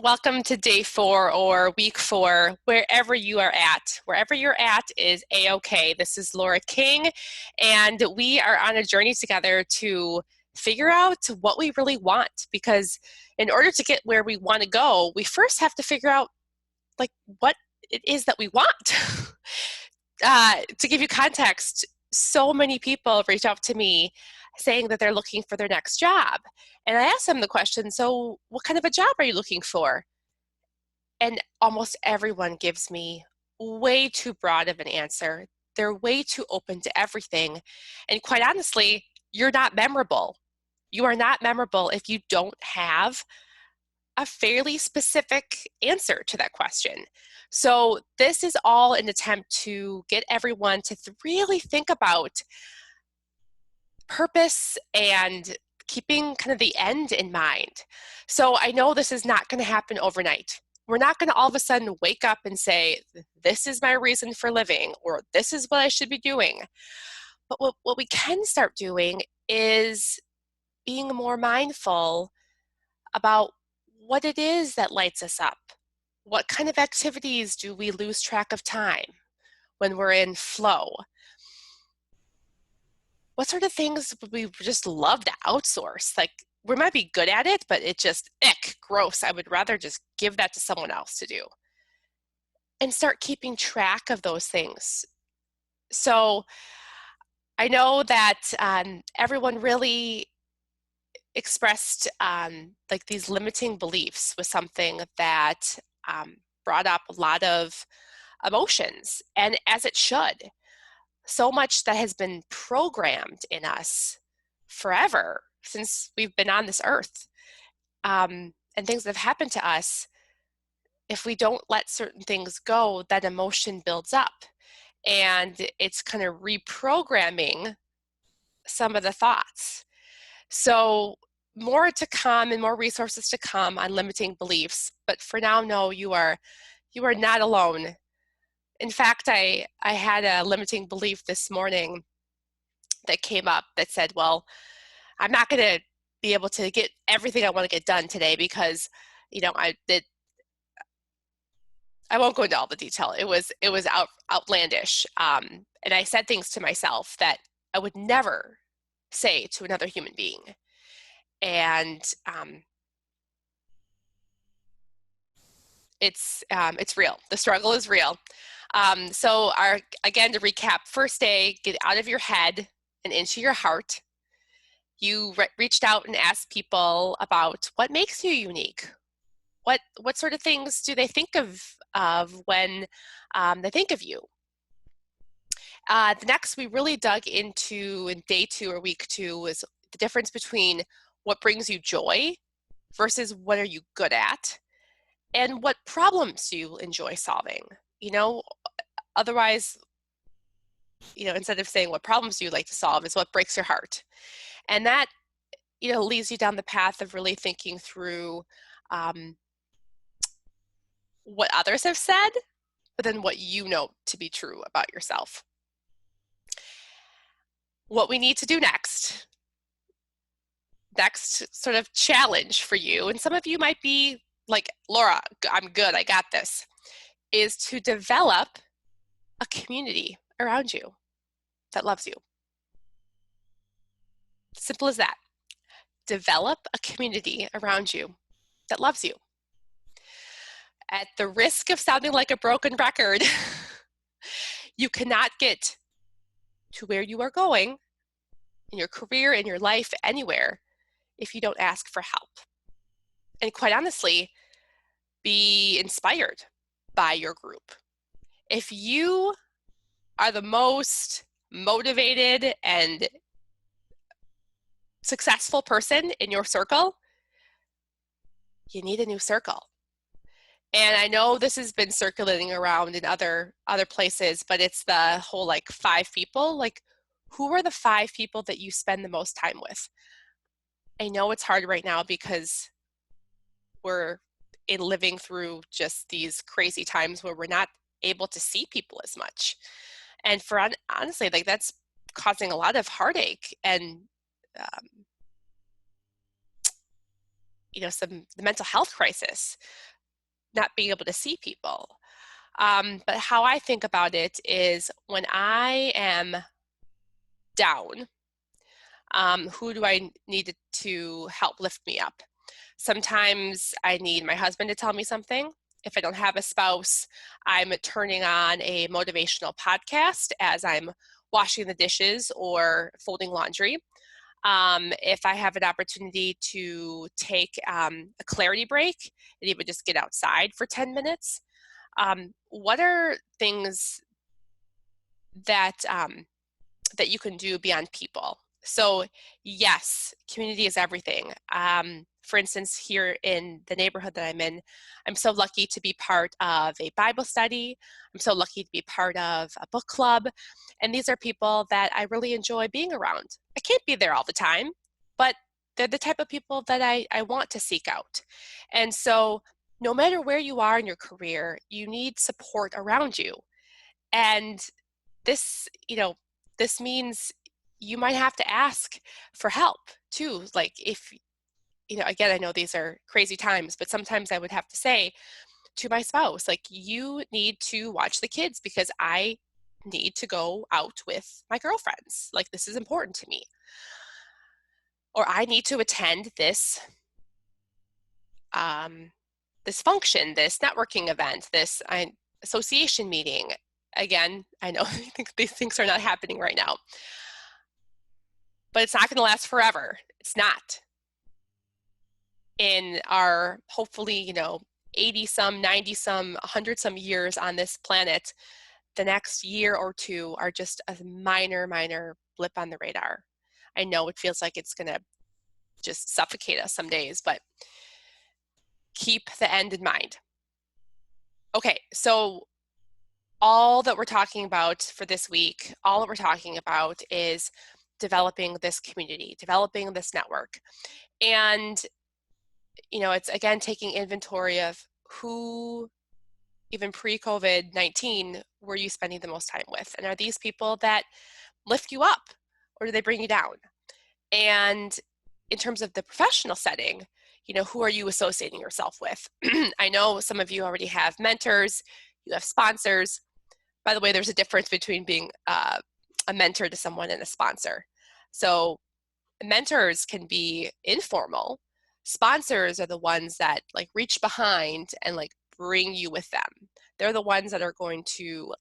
Welcome to day 4 or week 4, wherever you are at. Wherever you're at is A-OK. This is Laura King, and we are on a journey together to figure out what we really want, because in order to get where we want to go, we first have to figure out what it is that we want. To give you context, so many people reach out to me saying that they're looking for their next job. And I ask them the question, so what kind of a job are you looking for? And almost everyone gives me way too broad of an answer. They're way too open to everything. And quite honestly, you're not memorable. You are not memorable if you don't have a fairly specific answer to that question. So this is all an attempt to get everyone to really think about purpose and keeping kind of the end in mind. So I know this is not going to happen overnight. We're not going to all of a sudden wake up and say, this is my reason for living, or this is what I should be doing. But what we can start doing is being more mindful about what it is that lights us up. What kind of activities do we lose track of time when we're in flow? What sort of things would we just love to outsource? Like, we might be good at it, but it just, gross. I would rather just give that to someone else to do. And start keeping track of those things. So I know that everyone really expressed like these limiting beliefs was something that brought up a lot of emotions, and as it should. So much that has been programmed in us forever since we've been on this earth, and things that have happened to us. If we don't let certain things go, that emotion builds up, and it's kind of reprogramming some of the thoughts. So more to come and more resources to come on limiting beliefs. But for now, no, you are not alone. In fact, I had a limiting belief this morning that came up that said, well, I'm not going to be able to get everything I want to get done today because, I won't go into all the detail. It was outlandish. And I said things to myself that I would never say to another human being. And it's real. The struggle is real. So again, to recap, first day, get out of your head and into your heart. You reached out and asked people about what makes you unique. What sort of things do they think of when they think of you? The next, we really dug into in day 2 or week 2 was the difference between what brings you joy versus what are you good at, and what problems do you enjoy solving. Otherwise, instead of saying what problems do you like to solve, is what breaks your heart. And that, leads you down the path of really thinking through what others have said, but then what you know to be true about yourself. What we need to do next sort of challenge for you, and some of you might be like, Laura, I'm good, I got this, is to develop a community around you that loves you. Simple as that. Develop a community around you that loves you. At the risk of sounding like a broken record, you cannot get to where you are going in your career, in your life, anywhere, if you don't ask for help. And quite honestly, be inspired by your group. If you are the most motivated and successful person in your circle, you need a new circle. And I know this has been circulating around in other places, but it's the whole 5 people. Who are the 5 people that you spend the most time with? I know it's hard right now because we're living through just these crazy times where we're not able to see people as much. And honestly, that's causing a lot of heartache and the mental health crisis, not being able to see people. But how I think about it is when I am down, who do I need to help lift me up? Sometimes I need my husband to tell me something. If I don't have a spouse, I'm turning on a motivational podcast as I'm washing the dishes or folding laundry. If I have an opportunity to take a clarity break and even just get outside for 10 minutes, what are things that that you can do beyond people? So yes, community is everything. For instance, here in the neighborhood that I'm in, I'm so lucky to be part of a Bible study. I'm so lucky to be part of a book club. And these are people that I really enjoy being around. I can't be there all the time, but they're the type of people that I want to seek out. And so no matter where you are in your career, you need support around you. And this means you might have to ask for help too. Like if, again, I know these are crazy times, but sometimes I would have to say to my spouse, like, you need to watch the kids because I need to go out with my girlfriends. Like, this is important to me. Or I need to attend this this function, this networking event, this association meeting. Again, I know these things are not happening right now, but it's not going to last forever. It's not. In our hopefully 80 some, 90 some, 100 some years on this planet, the next year or two are just a minor blip on the radar. I know it feels like it's going to just suffocate us some days, but keep the end in mind. Okay, so all that we're talking about for this week, all that we're talking about is developing this community, developing this network. And, it's again taking inventory of who, even pre-COVID-19, were you spending the most time with? And are these people that lift you up or do they bring you down? And in terms of the professional setting, who are you associating yourself with? I know some of you already have mentors, you have sponsors. By the way, there's a difference between being a mentor to someone and a sponsor. So mentors can be informal. Sponsors are the ones that like reach behind and like bring you with them. They're the ones that are going to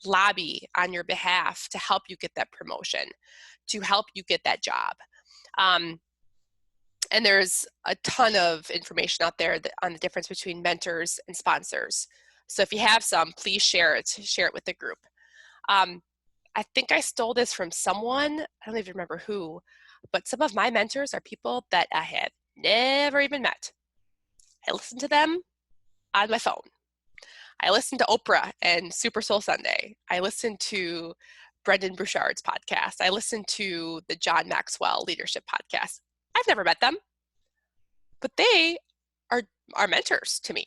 lobby on your behalf to help you get that promotion, to help you get that job. And there's a ton of information out there on the difference between mentors and sponsors. So if you have some, please share it with the group. I think I stole this from someone, I don't even remember who, but some of my mentors are people that I have never even met. I listen to them on my phone. I listen to Oprah and Super Soul Sunday. I listen to Brendan Burchard's podcast. I listen to the John Maxwell Leadership Podcast. I've never met them, but they are mentors to me.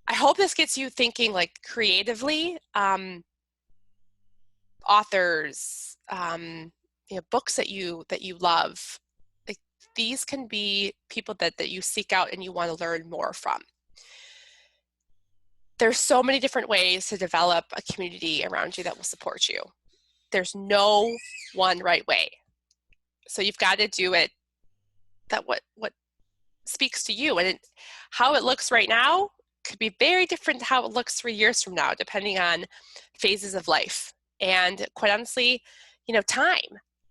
I hope this gets you thinking like creatively. Authors, books that you love. Like, these can be people that you seek out and you want to learn more from. There's so many different ways to develop a community around you that will support you. There's no one right way. So you've got to do it that what speaks to you, and how it looks right now could be very different to how it looks 3 years from now, depending on phases of life. And quite honestly, time.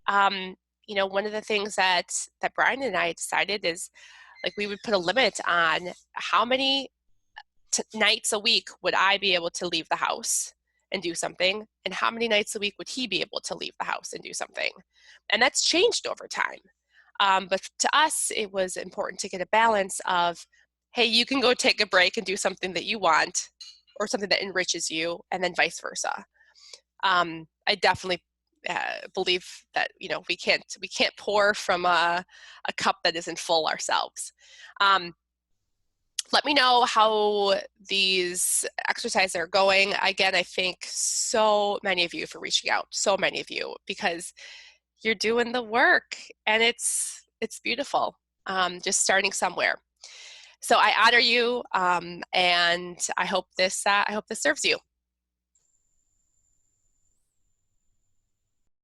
One of the things that Brian and I decided is like we would put a limit on how many nights a week would I be able to leave the house and do something, and how many nights a week would he be able to leave the house and do something. And that's changed over time. But to us, it was important to get a balance of, hey, you can go take a break and do something that you want or something that enriches you, and then vice versa. I definitely believe that we can't pour from a cup that isn't full ourselves. Let me know how these exercises are going. Again, I thank so many of you for reaching out, so many of you, because you're doing the work and it's beautiful. just starting somewhere. So I honor you, and I hope this serves you.